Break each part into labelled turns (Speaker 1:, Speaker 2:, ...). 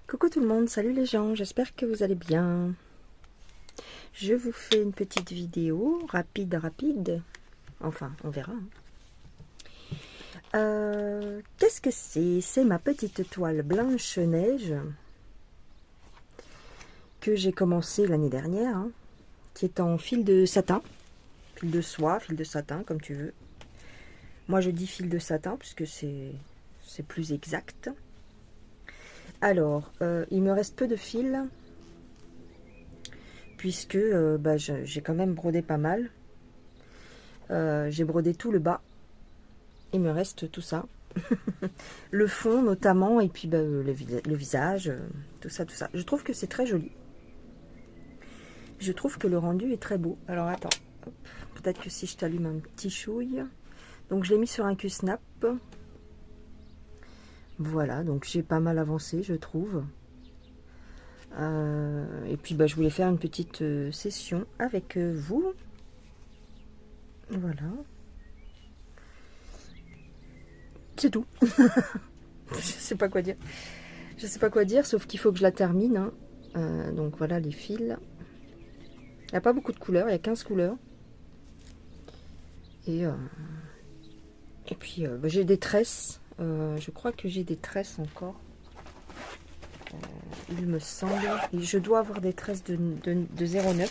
Speaker 1: Coucou tout le monde, salut les gens, j'espère que vous allez bien. Je vous fais une petite vidéo rapide. Enfin, on verra. Qu'est-ce que c'est? C'est ma petite toile Blanche-Neige que j'ai commencé l'année dernière, qui est en fil de satin, fil de soie, fil de satin, comme tu veux. Moi je dis fil de satin puisque c'est plus exact. Alors, il me reste peu de fil, puisque j'ai quand même brodé pas mal. J'ai brodé tout le bas. Il me reste tout ça. Le fond notamment, et puis le visage, tout ça. Je trouve que c'est très joli. Je trouve que le rendu est très beau. Alors attends, peut-être que si je t'allume un petit chouille. Donc je l'ai mis sur un Q-snap. Voilà, donc j'ai pas mal avancé, je trouve. Et puis je voulais faire une petite session avec vous. Voilà. C'est tout. Je sais pas quoi dire. Je sais pas quoi dire, sauf qu'il faut que je la termine. Donc voilà les fils. Il n'y a pas beaucoup de couleurs, il y a 15 couleurs. Et puis j'ai des tresses. Je crois que j'ai des tresses encore. Il me semble. Et je dois avoir des tresses de 0,9.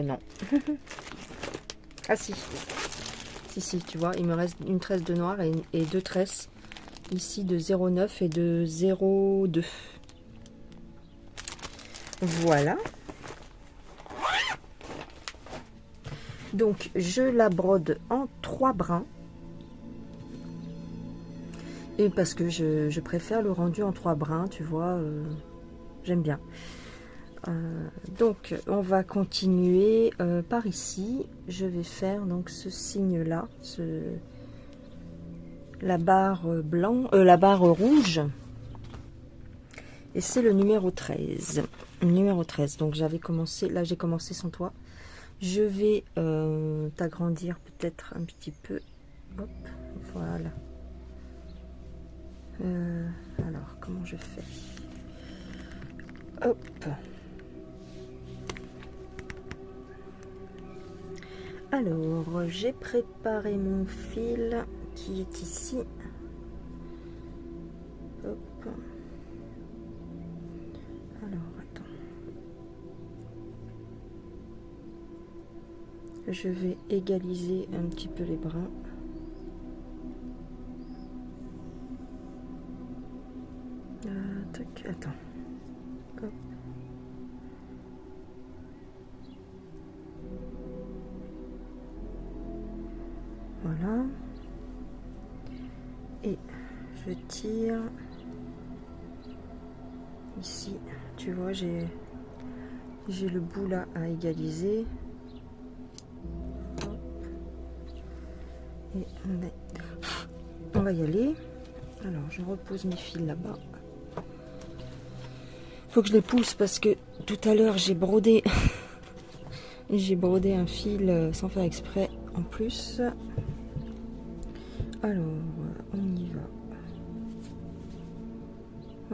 Speaker 1: Non. Ah si. Si, tu vois, il me reste une tresse de noir et deux tresses ici de 0,9 et de 0,2. Voilà. Donc, je la brode en 3 brins. Et parce que je préfère le rendu en 3 brins, tu vois, j'aime bien. Donc, on va continuer par ici. Je vais faire donc ce signe-là, la barre la barre rouge. Et c'est le numéro 13. Numéro 13. Donc, j'avais commencé, là j'ai commencé sans toi. Je vais t'agrandir peut-être un petit peu. Hop, voilà. Alors, comment je fais? Hop. Alors, j'ai préparé mon fil qui est ici. Hop. Alors, attends. Je vais égaliser un petit peu les brins. Tac, attends. Hop. Voilà. Et je tire ici. Tu vois, j'ai le bout là à égaliser. Hop. Et on va y aller. Alors, je repose mes fils là-bas. Faut que je les pousse parce que tout à l'heure j'ai brodé j'ai brodé un fil sans faire exprès en plus. Alors on y va.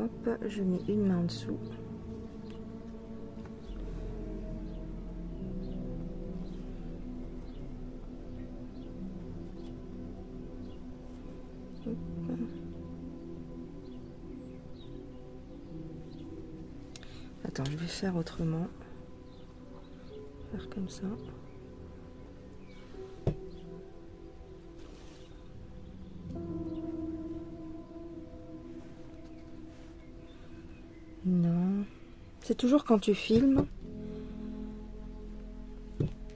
Speaker 1: Hop, je mets une main en dessous. Hop. Attends, je vais faire autrement. Faire comme ça. Non. C'est toujours quand tu filmes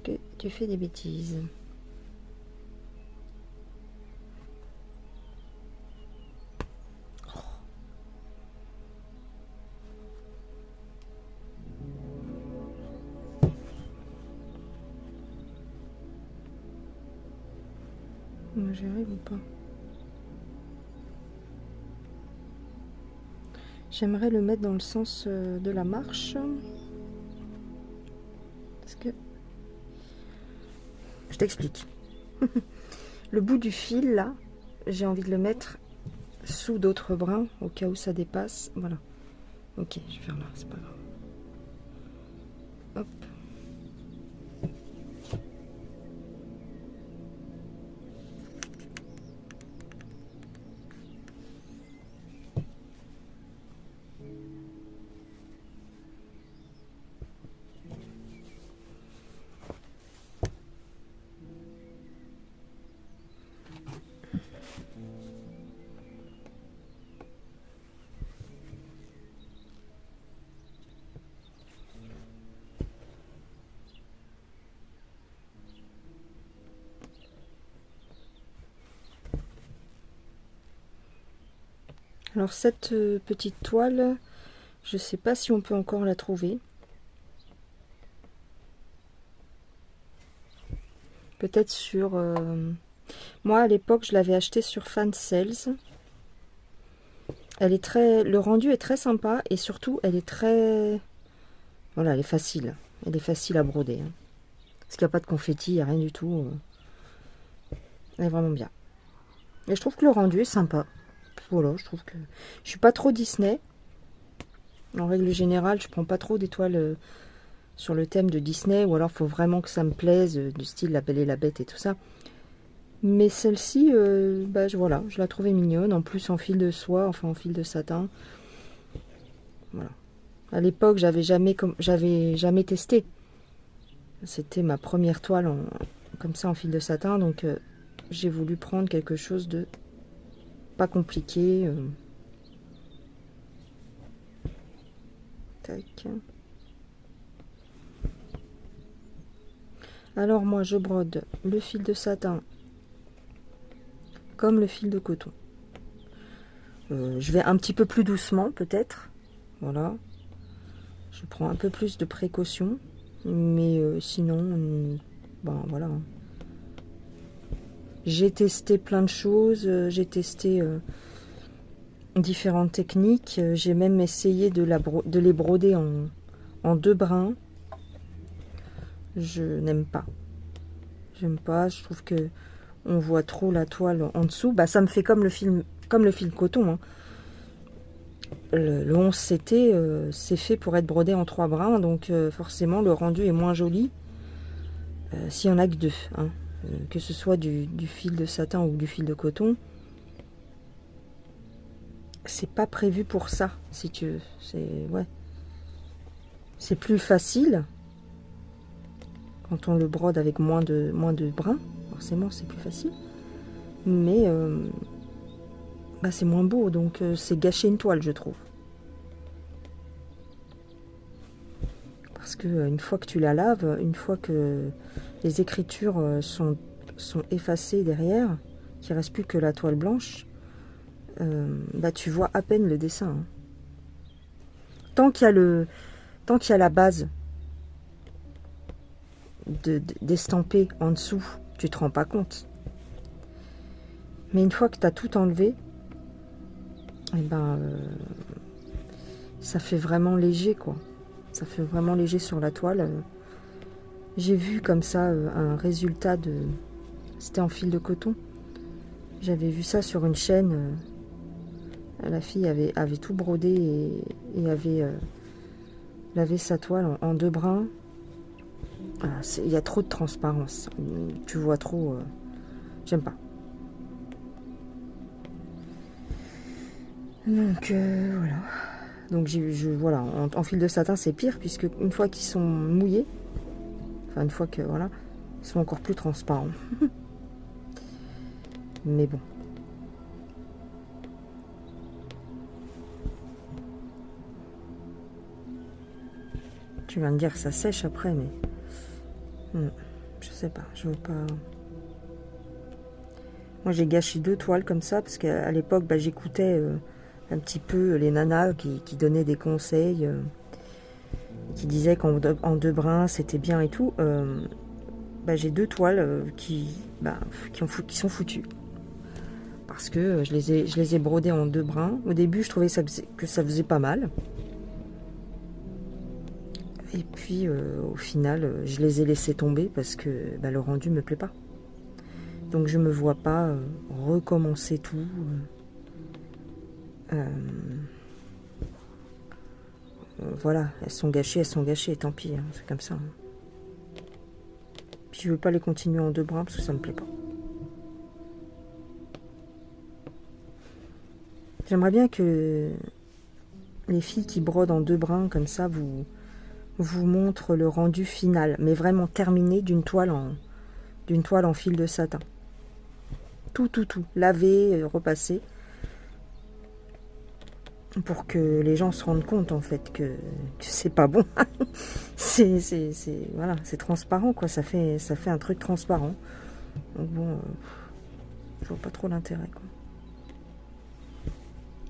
Speaker 1: que tu fais des bêtises. J'y arrive ou pas? J'aimerais le mettre dans le sens de la marche. Parce que... Je t'explique. Le bout du fil, là, j'ai envie de le mettre sous d'autres brins, au cas où ça dépasse. Voilà. Ok, je vais faire là, c'est pas grave. Hop. Alors cette petite toile, je sais pas si on peut encore la trouver. Peut-être sur... Moi à l'époque je l'avais achetée sur Fansales. Elle est très... Le rendu est très sympa et surtout elle est très... Voilà, elle est facile. Elle est facile à broder. Hein. Parce qu'il n'y a pas de confetti, il n'y a rien du tout. Elle est vraiment bien. Et je trouve que le rendu est sympa. Voilà, je trouve que... Je suis pas trop Disney. En règle générale, je prends pas trop d'étoiles sur le thème de Disney. Ou alors, il faut vraiment que ça me plaise, du style La Belle et la Bête et tout ça. Mais celle-ci, voilà, je la trouvais mignonne. En plus, en fil de soie, enfin en fil de satin. Voilà. À l'époque, j'avais jamais testé. C'était ma première toile comme ça en fil de satin. Donc, j'ai voulu prendre quelque chose de pas compliqué. Tac. Alors moi je brode le fil de satin comme le fil de coton. Je vais un petit peu plus doucement peut-être. Voilà. Je prends un peu plus de précaution. Mais sinon, ben voilà. J'ai testé plein de choses. J'ai testé différentes techniques. J'ai même essayé de les broder en deux brins. Je n'aime pas. J'aime pas. Je trouve que on voit trop la toile en dessous. Bah, ça me fait comme le fil coton. Hein. Le 11 CT, c'est fait pour être brodé en 3 brins. Donc forcément, le rendu est moins joli s'il n'y en a que 2. Hein. Que ce soit du fil de satin ou du fil de coton. C'est pas prévu pour ça, si tu veux. C'est plus facile quand on le brode avec moins de brins. Forcément, c'est plus facile. Mais c'est moins beau, donc c'est gâcher une toile, je trouve. Parce que une fois que tu la laves, une fois que les écritures sont effacées derrière, qu'il ne reste plus que la toile blanche, tu vois à peine le dessin. Hein. Tant qu'il y a la base d'estamper en dessous, tu te rends pas compte. Mais une fois que tu as tout enlevé, ça fait vraiment léger, quoi. Ça fait vraiment léger sur la toile. J'ai vu comme ça un résultat de... C'était en fil de coton. J'avais vu ça sur une chaîne. La fille avait tout brodé et avait lavé sa toile en 2 brins. Il y a trop de transparence. Tu vois trop... J'aime pas. Donc voilà. Donc voilà, en fil de satin c'est pire puisque une fois qu'ils sont mouillés, enfin une fois que voilà, ils sont encore plus transparents. Mais bon. Tu vas me dire que ça sèche après, mais je sais pas, je veux pas. Moi j'ai gâché 2 toiles comme ça parce qu'à l'époque j'écoutais un petit peu les nanas qui donnaient des conseils, qui disaient qu'en 2 brins c'était bien et tout. J'ai 2 toiles qui sont foutues parce que je les ai brodées en 2 brins. Au début je trouvais que ça faisait pas mal et puis au final je les ai laissées tomber parce que le rendu me plaît pas. Donc je me vois pas recommencer tout. Voilà, elles sont gâchées, tant pis, hein, c'est comme ça. Hein. Puis je veux pas les continuer en 2 brins parce que ça me plaît pas. J'aimerais bien que les filles qui brodent en 2 brins comme ça vous montrent le rendu final, mais vraiment terminé d'une toile en fil de satin. Tout, lavé, repassé, pour que les gens se rendent compte en fait que c'est pas bon. Voilà, c'est transparent quoi, ça fait un truc transparent. Donc bon, je vois pas trop l'intérêt quoi.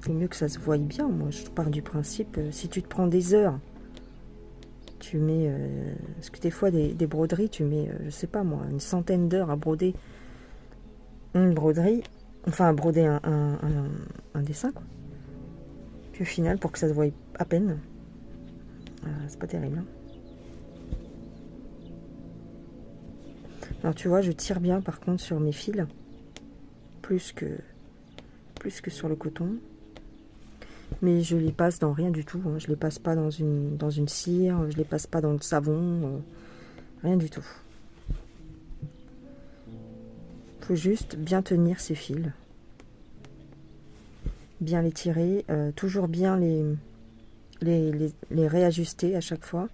Speaker 1: C'est mieux que ça se voie bien. Moi, je pars du principe, si tu te prends des heures, tu mets, parce que des fois des broderies, tu mets, je sais pas moi, une centaine d'heures à broder une broderie, enfin à broder un dessin quoi. Puis au final, pour que ça se voie à peine, c'est pas terrible. Hein. Alors tu vois, je tire bien par contre sur mes fils, plus que sur le coton. Mais je les passe dans rien du tout. Hein. Je les passe pas dans une cire, je les passe pas dans le savon, rien du tout. Faut juste bien tenir ces fils, bien les tirer, toujours bien les réajuster à chaque fois.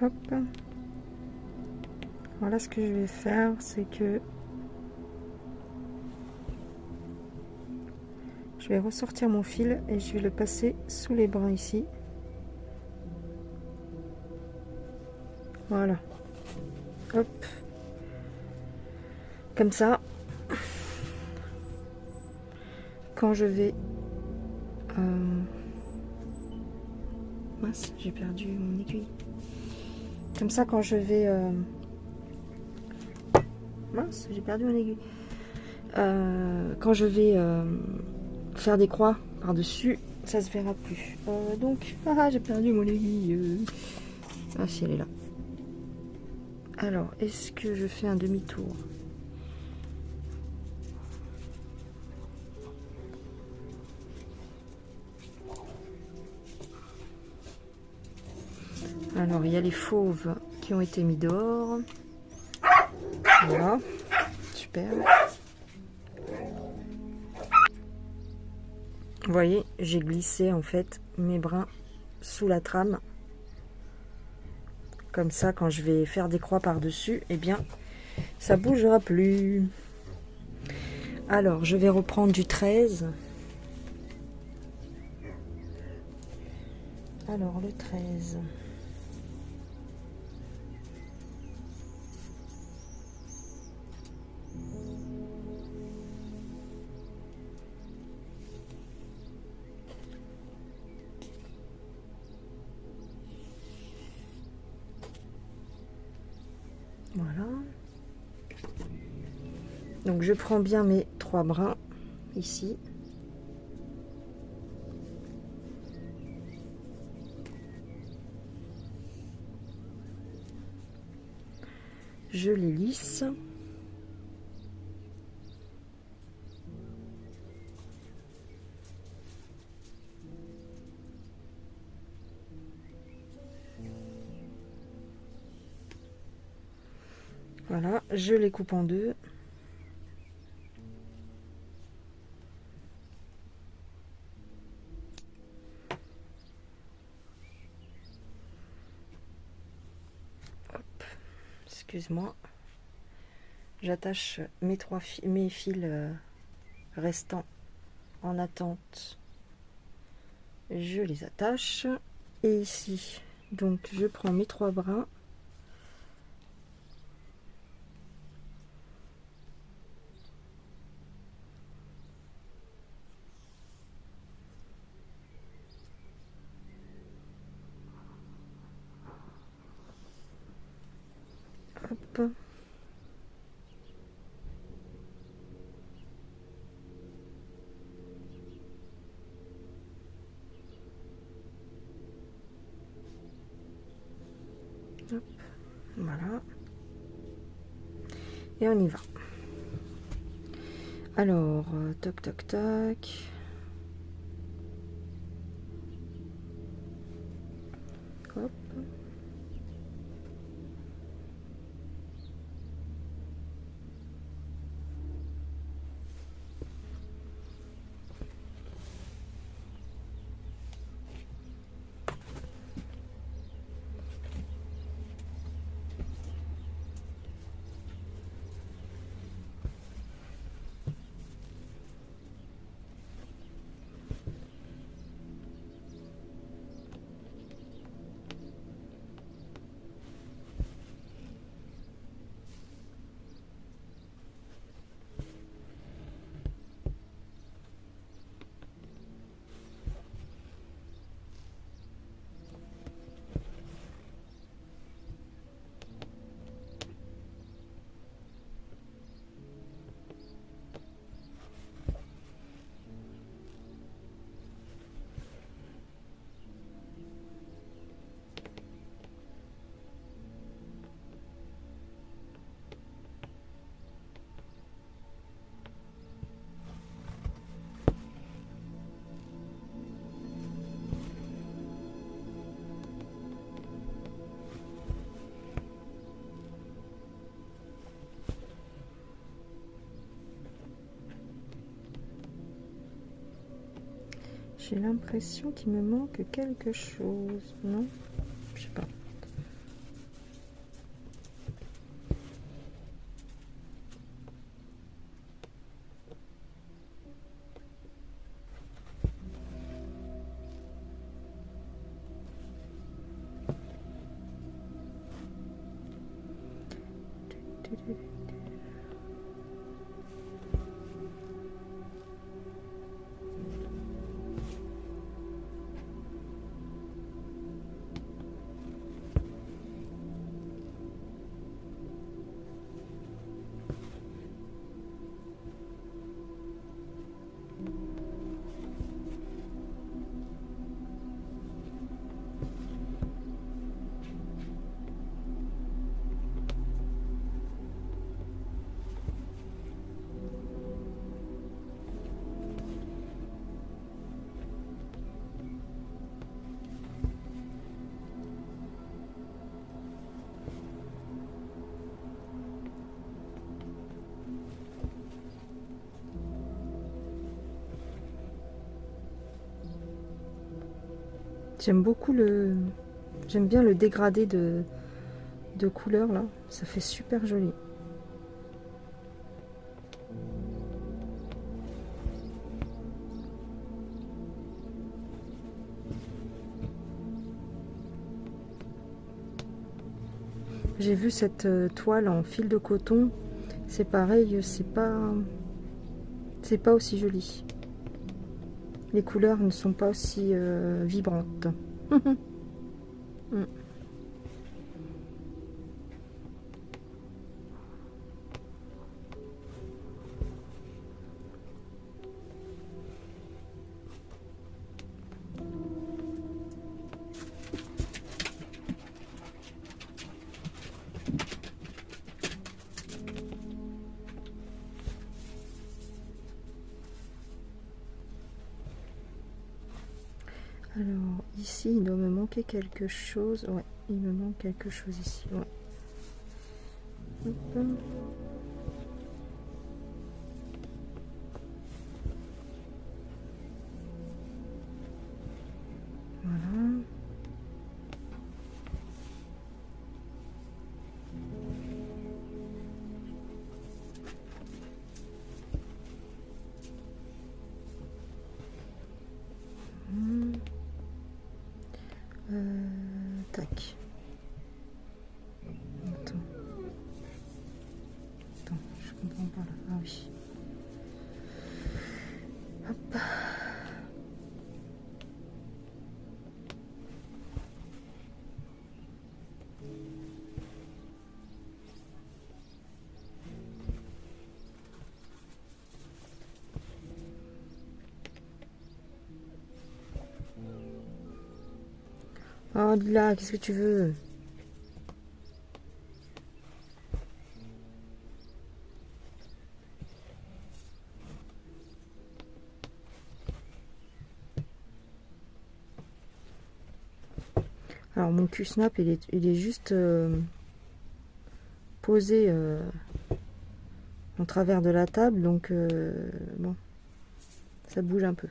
Speaker 1: Hop. Voilà, ce que je vais faire, c'est que je vais ressortir mon fil et je vais le passer sous les brins ici. Voilà. Hop. Comme ça. Quand je vais... Mince, j'ai perdu mon aiguille. Comme ça, quand je vais... Mince, j'ai perdu mon aiguille. Quand je vais faire des croix par-dessus, ça se verra plus. Donc, j'ai perdu mon aiguille. Ah si, elle est là. Alors, est-ce que je fais un demi-tour? Alors, il y a les fauves qui ont été mis dehors. Voilà, super. Vous voyez, j'ai glissé en fait mes brins sous la trame. Comme ça, quand je vais faire des croix par-dessus, eh bien, ça bougera plus. Alors, je vais reprendre du 13. Alors, le 13. Voilà. Donc je prends bien mes 3 brins ici. Je les lisse. Voilà, je les coupe en deux. Excuse-moi. J'attache mes fils restants en attente. Je les attache. Et ici, donc je prends mes 3 brins. Hop. Hop. Voilà. Et on y va. Alors, toc toc toc. Hop. J'ai l'impression qu'il me manque quelque chose, non? Je sais pas. J'aime beaucoup le... J'aime bien le dégradé de couleurs là. Ça fait super joli. J'ai vu cette toile en fil de coton. C'est pareil, c'est pas aussi joli. Les couleurs ne sont pas aussi vibrantes. Mm. Alors, ici, il doit me manquer quelque chose. Ouais, il me manque quelque chose ici. Ouais. Hop. Voilà. Tac. Attends, je comprends pas là. Ah oui. Hop. Oh Lila, qu'est-ce que tu veux? Alors mon Q-Snap, il est juste posé en travers de la table, donc bon, ça bouge un peu.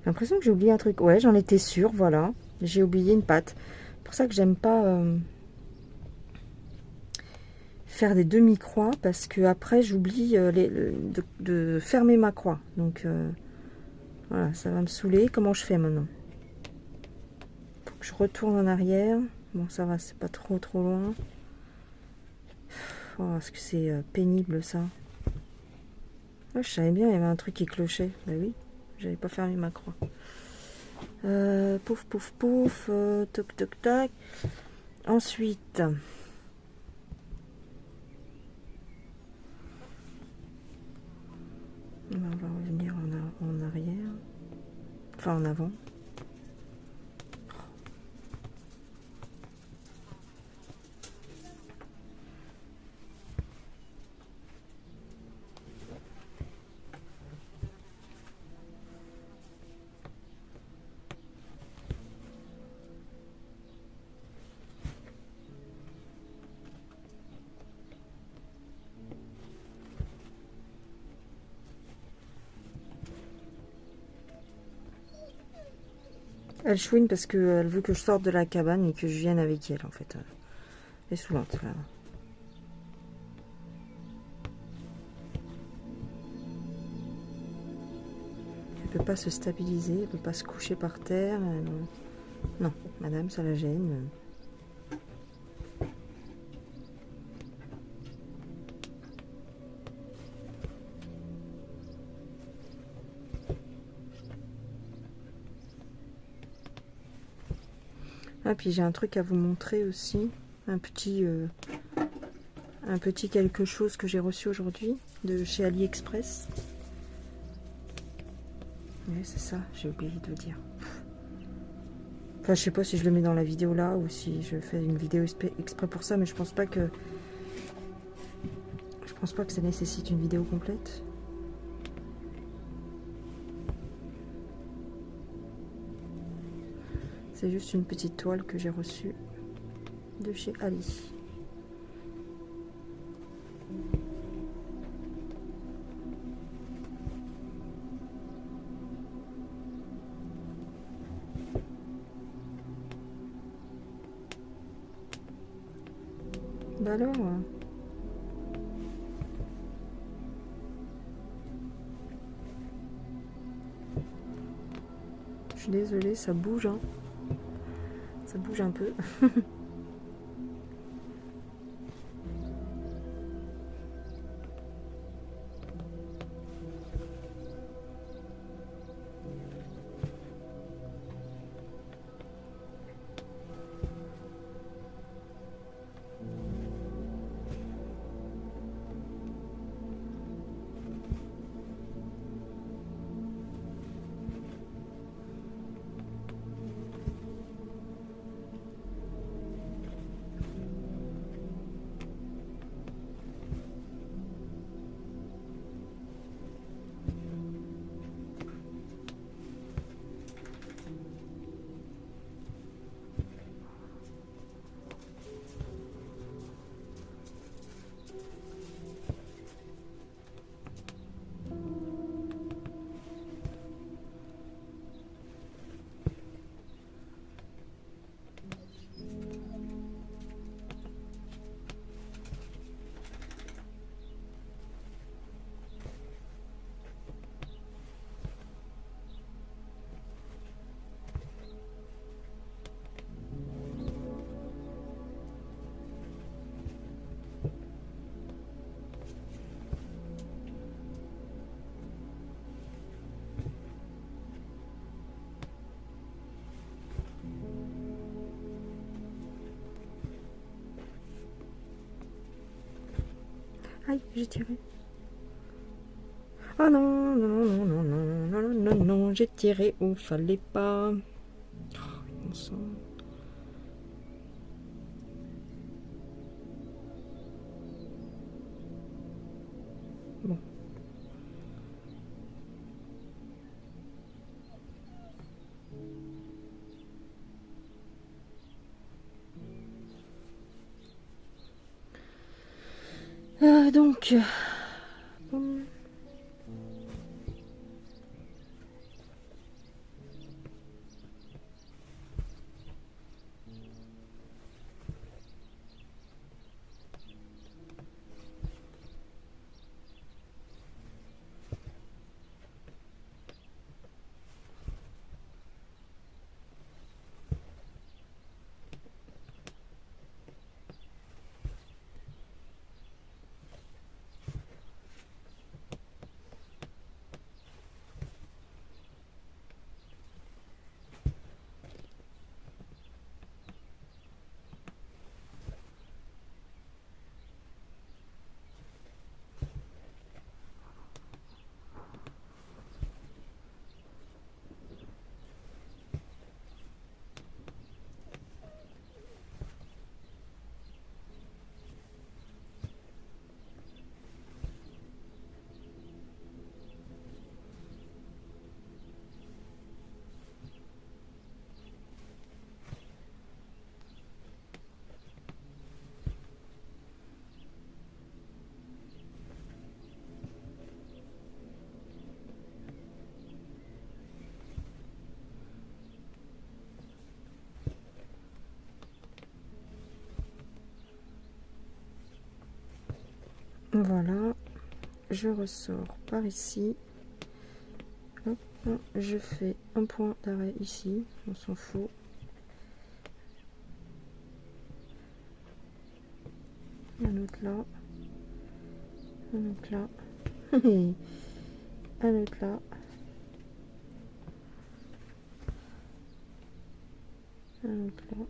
Speaker 1: J'ai l'impression que j'ai oublié un truc. Ouais, j'en étais sûre, voilà. J'ai oublié une patte. C'est pour ça que j'aime pas faire des demi-croix, parce que après j'oublie de fermer ma croix. Donc voilà, ça va me saouler. Comment je fais maintenant? Faut que je retourne en arrière. Bon, ça va, c'est pas trop loin. Oh, est-ce que c'est pénible ça? Ouais, je savais bien, il y avait un truc qui clochait. Bah oui, j'avais pas fermé ma croix. Pouf, pouf, pouf. Toc, toc, tac. Ensuite, on va revenir en arrière. Enfin, en avant. Elle chouine parce qu'elle veut que je sorte de la cabane et que je vienne avec elle, en fait. Elle est saoulante, là. Elle peut pas se stabiliser, elle peut pas se coucher par terre. Non, madame, ça la gêne. Ah, puis j'ai un truc à vous montrer aussi. Un petit quelque chose que j'ai reçu aujourd'hui de chez AliExpress. Oui, c'est ça, j'ai oublié de dire. Enfin, je sais pas si je le mets dans la vidéo là ou si je fais une vidéo exprès pour ça, mais je pense pas que ça nécessite une vidéo complète. C'est juste une petite toile que j'ai reçue de chez Ali. Bah alors, je suis désolée, ça bouge, hein. Ça bouge un peu. Aïe, j'ai tiré. Ah non, non, non, non, non, non, non, non, non, j'ai tiré où fallait pas. Oh, bon sang. Bon. Donc, bon. Voilà, je ressors par ici. Hop, je fais un point d'arrêt ici, on s'en fout. Un autre là, un autre là, un autre là, un autre là.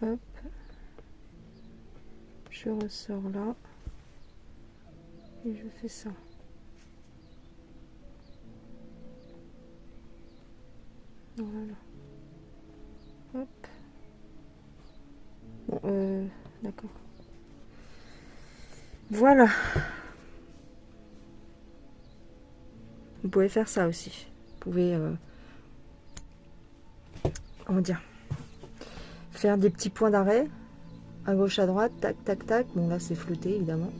Speaker 1: Hop, je ressors là et je fais ça. Voilà. Hop. Bon, d'accord. Voilà. Vous pouvez faire ça aussi. Vous pouvez, comment dire, faire des petits points d'arrêt à gauche, à droite, tac, tac, tac. Bon, là, c'est flotté, évidemment.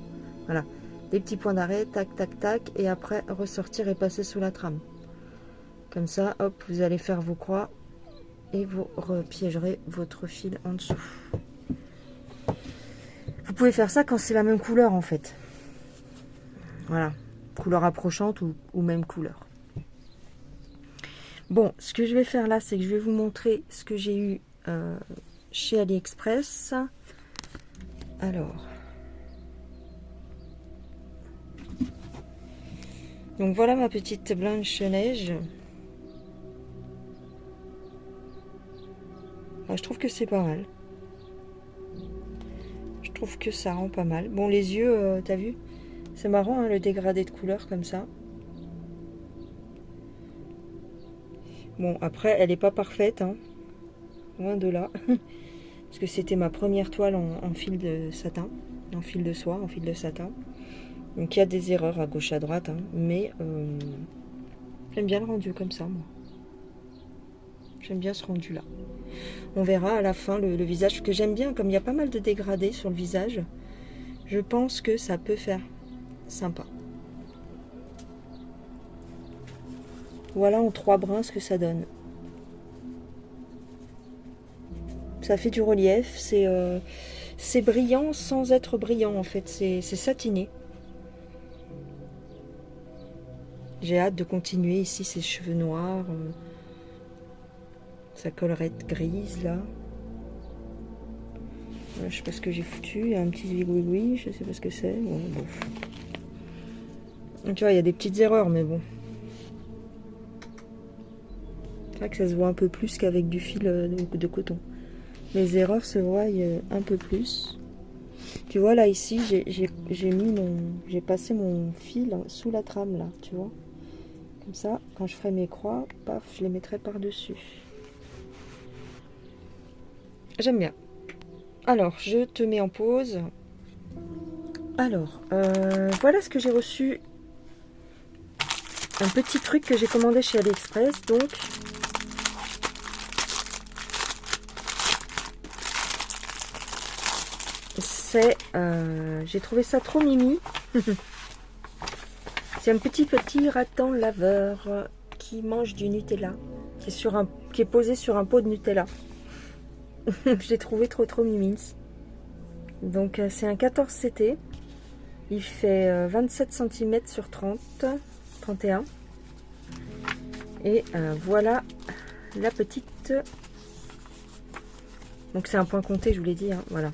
Speaker 1: Voilà. Des petits points d'arrêt, tac, tac, tac. Et après, ressortir et passer sous la trame. Comme ça, hop, vous allez faire vos croix et vous repiégerez votre fil en dessous. Vous pouvez faire ça quand c'est la même couleur, en fait. Voilà. Couleur approchante ou même couleur. Bon, ce que je vais faire là, c'est que je vais vous montrer ce que j'ai eu chez AliExpress. Alors. Donc voilà ma petite Blanche-Neige. Je trouve que c'est pas mal. Je trouve que ça rend pas mal. Bon, les yeux, t'as vu? C'est marrant, hein, le dégradé de couleurs comme ça. Bon, après, elle n'est pas parfaite, hein. Loin de là. Parce que c'était ma première toile en fil de satin. En fil de soie, en fil de satin. Donc il y a des erreurs à gauche, à droite. Hein, mais j'aime bien le rendu comme ça, moi. J'aime bien ce rendu-là. On verra à la fin le visage. Que j'aime bien, comme il y a pas mal de dégradés sur le visage. Je pense que ça peut faire sympa. Voilà en 3 brins ce que ça donne. Ça fait du relief, c'est brillant sans être brillant en fait, c'est satiné. J'ai hâte de continuer ici ces cheveux noirs, sa collerette grise là. Voilà, je sais pas ce que j'ai foutu, il y a un petit zigouigoui, je sais pas ce que c'est. Bon, bon. Tu vois, il y a des petites erreurs, mais bon. C'est vrai que ça se voit un peu plus qu'avec du fil de coton. Les erreurs se voient un peu plus. Tu vois là ici j'ai passé mon fil sous la trame là, tu vois. Comme ça, quand je ferai mes croix, paf, je les mettrai par dessus. J'aime bien. Alors, je te mets en pause. Alors, voilà ce que j'ai reçu. Un petit truc que j'ai commandé chez AliExpress, donc. J'ai trouvé ça trop mimi. C'est un petit raton laveur qui mange du Nutella, qui est posé sur un pot de Nutella. Je l'ai trouvé trop mimi. Donc c'est un 14 CT. Il fait 27 cm sur 31. Et voilà la petite. Donc c'est un point compté, je vous l'ai dit. Hein, voilà.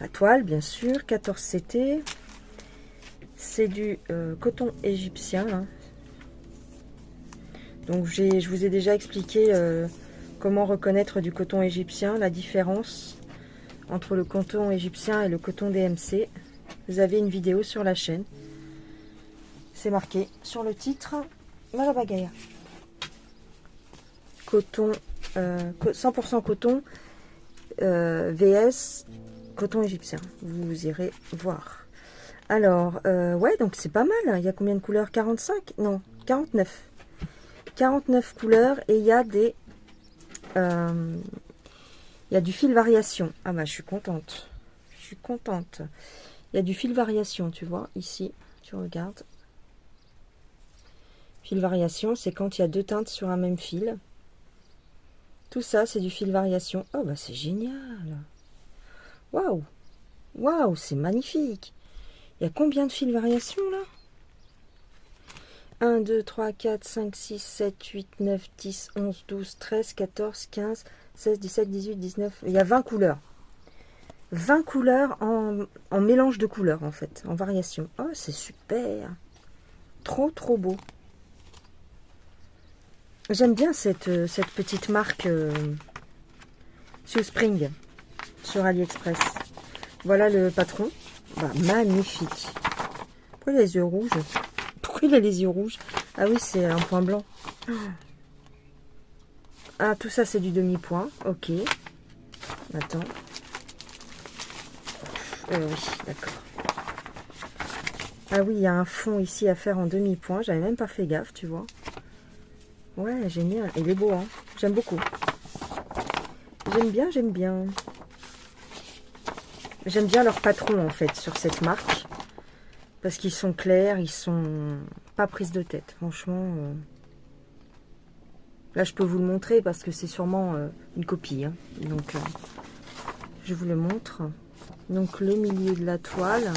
Speaker 1: La toile, bien sûr, 14 CT. C'est du coton égyptien. Hein. Donc je vous ai déjà expliqué comment reconnaître du coton égyptien, la différence entre le coton égyptien et le coton DMC. Vous avez une vidéo sur la chaîne. C'est marqué sur le titre. Voilà bagaille. Coton, 100% coton VS coton égyptien. Vous irez voir. Alors, ouais, donc c'est pas mal. Il y a combien de couleurs? 45? Non, 49. 49 couleurs et il y a des... il y a du fil variation. Ah bah, je suis contente. Je suis contente. Il y a du fil variation, tu vois, ici. Tu regardes. Fil variation, c'est quand il y a 2 teintes sur un même fil. Tout ça, c'est du fil variation. Oh, bah, c'est génial. Waouh! Waouh, c'est magnifique! Il y a combien de fils variation là? 1, 2, 3, 4, 5, 6, 7, 8, 9, 10, 11, 12, 13, 14, 15, 16, 17, 18, 19. Il y a 20 couleurs. 20 couleurs en mélange de couleurs en fait, en variation. Oh, c'est super! Trop beau. J'aime bien cette petite marque Sue Spring sur AliExpress. Voilà le patron. Bah, magnifique. Pourquoi il a les yeux rouges? Pourquoi il a les yeux rouges? Ah oui, c'est un point blanc. Ah, tout ça, c'est du demi-point. Ok. Attends. Oui, d'accord. Ah oui, il y a un fond ici à faire en demi-point. J'avais même pas fait gaffe, tu vois. Ouais, génial. Il est beau, hein. J'aime beaucoup. J'aime bien, j'aime bien. J'aime bien leur patron, en fait, sur cette marque. Parce qu'ils sont clairs, ils sont pas prises de tête. Franchement, là, je peux vous le montrer parce que c'est sûrement une copie. Hein. Donc, je vous le montre. Donc, le milieu de la toile.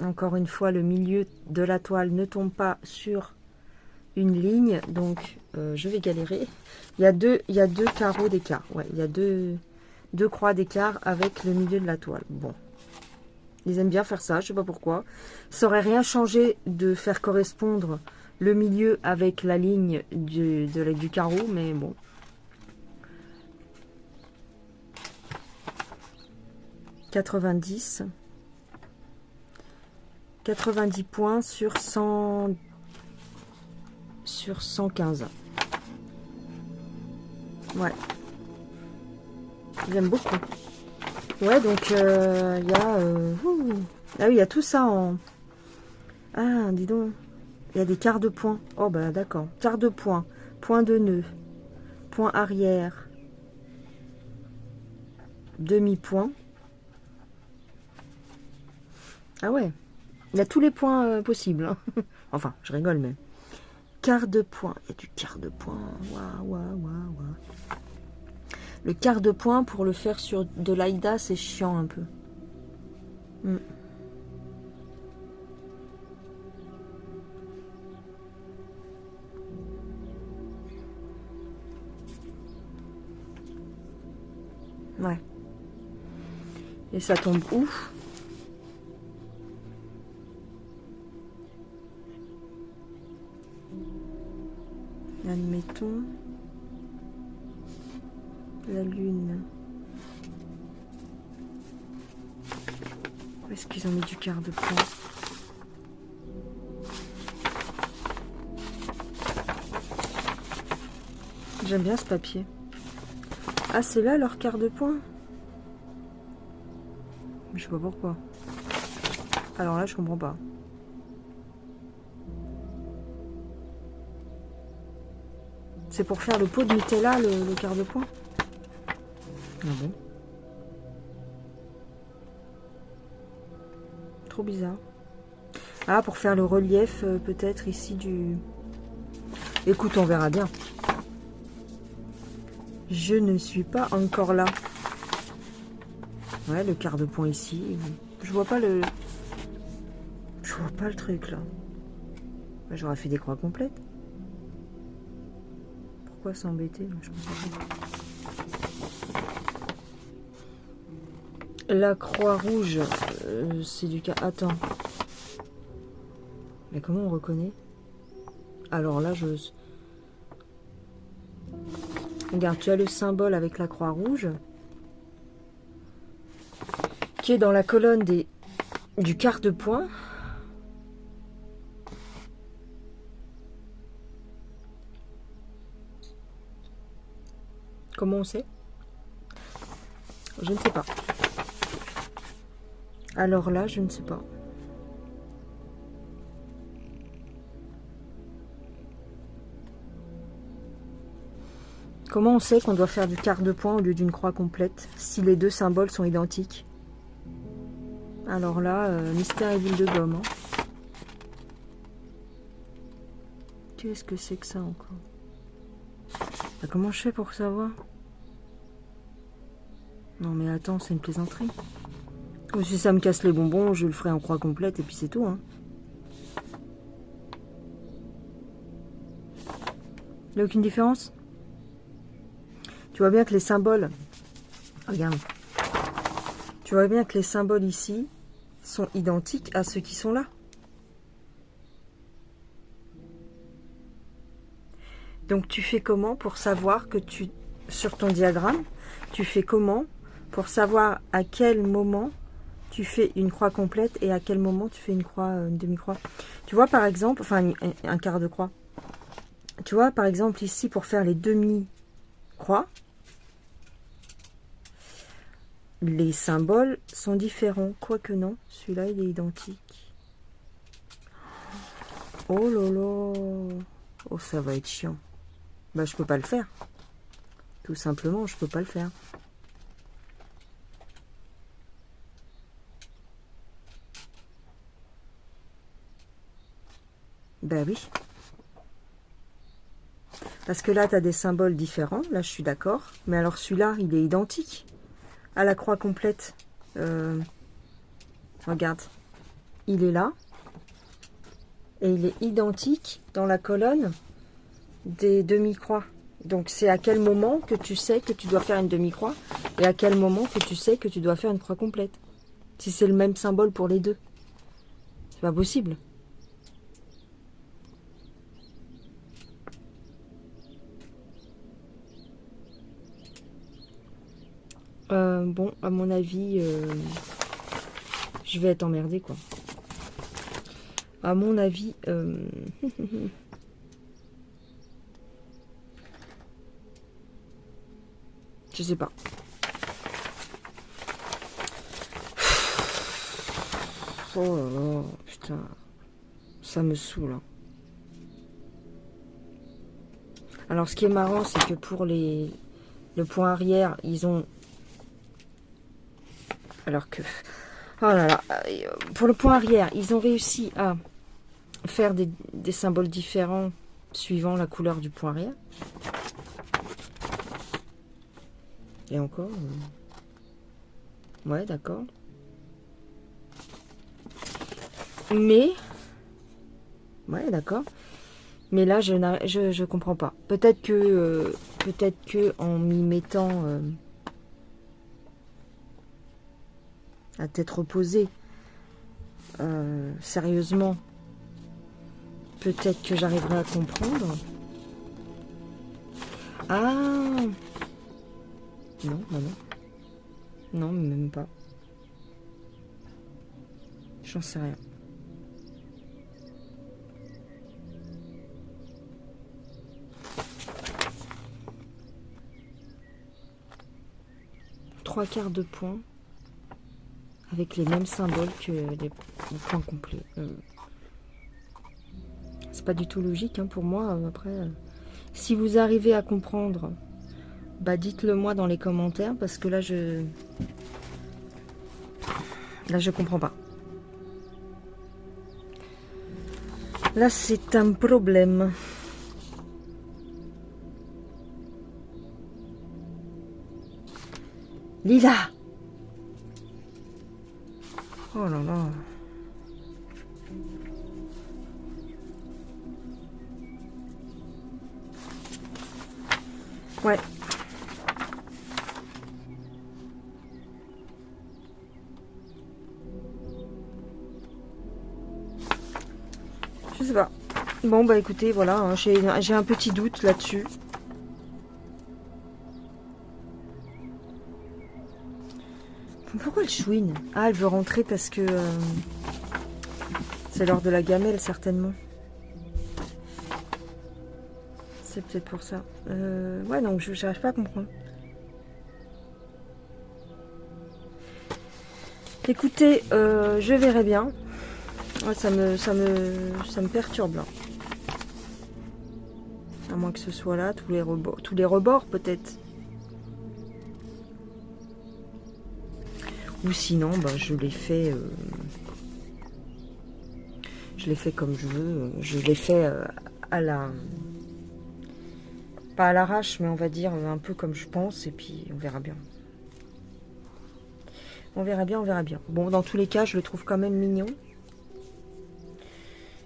Speaker 1: Encore une fois, le milieu de la toile ne tombe pas sur une ligne. Donc, je vais galérer. Il y a deux carreaux d'écart. Ouais, il y a deux croix d'écart avec le milieu de la toile. Bon. Ils aiment bien faire ça, je sais pas pourquoi. Ça aurait rien changé de faire correspondre le milieu avec la ligne du carreau, mais bon. « 90 points sur 100 sur 115. Ouais. J'aime beaucoup. Ouais, donc il y a... Ah oui, il y a tout ça en... Ah, dis donc. Il y a des quarts de point. Oh, bah d'accord. Quart de point. Point de nœud. Point arrière. Demi-point. Ah ouais. Il y a tous les points possibles. Hein. Enfin, je rigole, mais... Quart de point. Il y a du quart de point. Waouh, waouh, waouh. Le quart de point, pour le faire sur de l'Aïda, c'est chiant un peu. Ouais. Et ça tombe où? Admettons. La lune. Où est-ce qu'ils ont mis du quart de point? J'aime bien ce papier. Ah, c'est là leur quart de point? Je sais pas pourquoi. Alors là, je comprends pas. C'est pour faire le pot de Nutella, le quart de point? Ah bon? Trop bizarre. Ah, pour faire le relief, peut-être ici du... Écoute, on verra bien. Je ne suis pas encore là. Ouais, le quart de point ici. Je vois pas le... Je vois pas le truc, là. J'aurais fait des croix complètes. Pourquoi s'embêter? Je comprends pas. La croix rouge, c'est du cas... Attends. Mais comment on reconnaît? Alors là, je... Regarde, tu as le symbole avec la croix rouge qui est dans la colonne du quart de point. Comment on sait? Je ne sais pas. Alors là, je ne sais pas. Comment on sait qu'on doit faire du quart de point au lieu d'une croix complète si les deux symboles sont identiques? Alors là, mystère et boule de gomme. Hein. Qu'est-ce que c'est que ça encore? Bah, comment je fais pour savoir? Non mais attends, c'est une plaisanterie. Ou si ça me casse les bonbons, je le ferai en croix complète et puis c'est tout. Hein. Il n'y a aucune différence? Tu vois bien que les symboles... Regarde. Tu vois bien que les symboles ici sont identiques à ceux qui sont là. Donc tu fais comment pour savoir que tu... Sur ton diagramme, tu fais comment pour savoir à quel moment tu fais une croix complète et à quel moment tu fais une croix, une demi-croix. Tu vois par exemple, enfin un quart de croix. tu vois, par exemple, ici, pour faire les demi-croix, les symboles sont différents. Quoique non, celui-là, il est identique. Oh là là. Oh, ça va être chiant. Bah, je peux pas le faire. Tout simplement, je peux pas le faire. Ben oui. Parce que là, tu as des symboles différents. Là, je suis d'accord. Mais alors, celui-là, il est identique à la croix complète. Regarde. Il est là. Et il est identique dans la colonne des demi-croix. Donc, c'est à quel moment que tu sais que tu dois faire une demi-croix et à quel moment que tu sais que tu dois faire une croix complète. Si c'est le même symbole pour les deux. C'est pas possible. Bon, à mon avis, je vais être emmerdée, quoi. À mon avis, je sais pas. Oh là là, putain, ça me saoule. Hein. Alors, ce qui est marrant, c'est que pour le point arrière, ils ont... Alors que... Oh là là, pour le point arrière, ils ont réussi à faire des symboles différents suivant la couleur du point arrière. Et encore... Ouais, d'accord. Mais... Ouais, d'accord. Mais là, je comprends pas. Peut-être que en m'y mettant à tête reposée, sérieusement, peut-être que j'arriverai à comprendre. Ah non, bah non. Non, même pas. J'en sais rien. Trois quarts de point avec les mêmes symboles que les points complets. C'est pas du tout logique hein, pour moi. Après, si vous arrivez à comprendre, bah dites-le moi dans les commentaires parce que là je comprends pas. Là c'est un problème. Lila. Oh là là. Ouais. Je sais pas. Bon bah écoutez, voilà, hein, j'ai un petit doute là-dessus. Pourquoi elle chouine? Ah, elle veut rentrer parce que c'est l'heure de la gamelle, certainement. C'est peut-être pour ça. Ouais, donc je n'arrive pas à comprendre. Écoutez, je verrai bien. Ouais, ça me perturbe là. À moins que ce soit là, tous les rebords peut-être. Ou sinon, bah, je l'ai fait comme je veux. Je l'ai fait à la... Pas à l'arrache, mais on va dire un peu comme je pense. Et puis, on verra bien. On verra bien, on verra bien. Bon, dans tous les cas, je le trouve quand même mignon.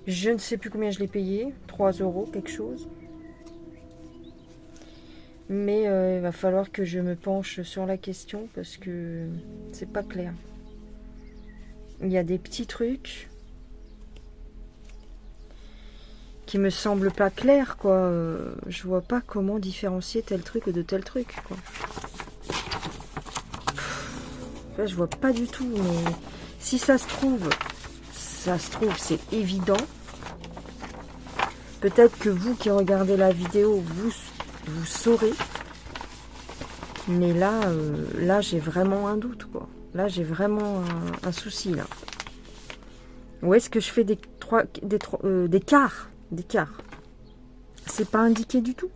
Speaker 1: Je ne sais plus combien je l'ai payé. 3 € quelque chose. Mais il va falloir que je me penche sur la question parce que c'est pas clair. Il y a des petits trucs qui me semblent pas clairs, quoi. Je vois pas comment différencier tel truc de tel truc, quoi. Là, je vois pas du tout, mais si ça se trouve, c'est évident. Peut-être que vous qui regardez la vidéo, vous saurez. Mais là, là j'ai vraiment un doute, quoi. Là, j'ai vraiment un souci, là. Où est-ce que je fais des quarts? Des quarts. C'est pas indiqué du tout.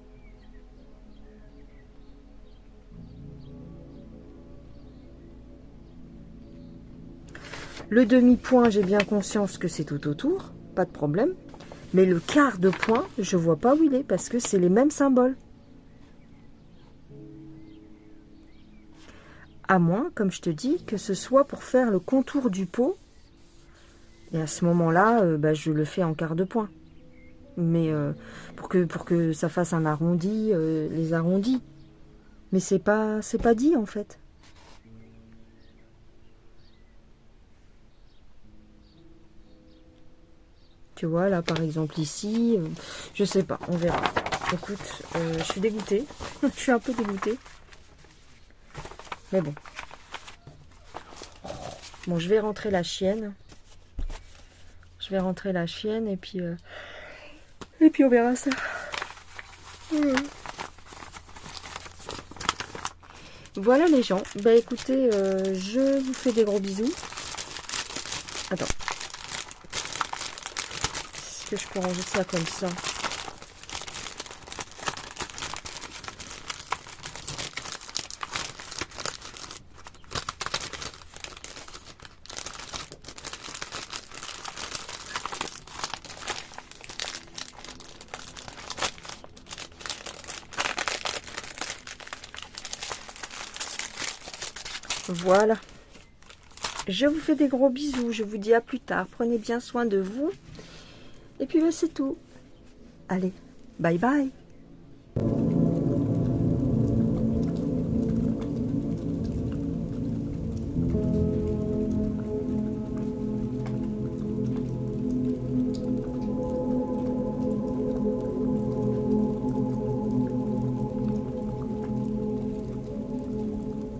Speaker 1: Le demi-point, j'ai bien conscience que c'est tout autour. Pas de problème. Mais le quart de point, je vois pas où il est. Parce que c'est les mêmes symboles. À moins, comme je te dis, que ce soit pour faire le contour du pot. Et à ce moment-là, je le fais en quart de point. Mais pour que ça fasse un arrondi, les arrondis. Mais c'est pas dit en fait. Tu vois, là par exemple ici, je sais pas, on verra. Écoute, je suis dégoûtée. Je suis un peu dégoûtée. Mais bon. Bon, je vais rentrer la chienne. Je vais rentrer la chienne et puis on verra ça. Voilà les gens. Bah écoutez, je vous fais des gros bisous. Attends. Est-ce que je peux ranger ça comme ça? Voilà. Je vous fais des gros bisous. Je vous dis à plus tard. Prenez bien soin de vous. Et puis c'est tout. Allez, bye bye.